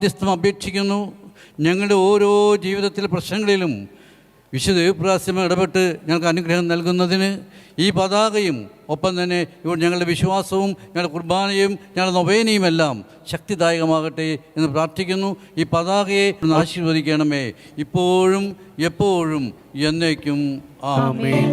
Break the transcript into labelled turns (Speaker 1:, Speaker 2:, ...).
Speaker 1: മധ്യസ്ഥം അപേക്ഷിക്കുന്നു. ഞങ്ങളുടെ ഓരോ ജീവിതത്തിലെ പ്രശ്നങ്ങളിലും വിശുദ്ധ ദേവപ്രാസ്യം ഇടപെട്ട് ഞങ്ങൾക്ക് അനുഗ്രഹം നൽകുന്നതിന് ഈ പതാകയും ഒപ്പം തന്നെ ഇവിടെ ഞങ്ങളുടെ വിശ്വാസവും ഞങ്ങളുടെ കുർബാനയും ഞങ്ങളുടെ നൊവേനയുമെല്ലാം ശക്തിദായകമാകട്ടെ എന്ന് പ്രാർത്ഥിക്കുന്നു. ഈ പതാകയെ ആശീർവദിക്കണമേ, ഇപ്പോഴും എപ്പോഴും എന്നേക്കും. ആമേൻ.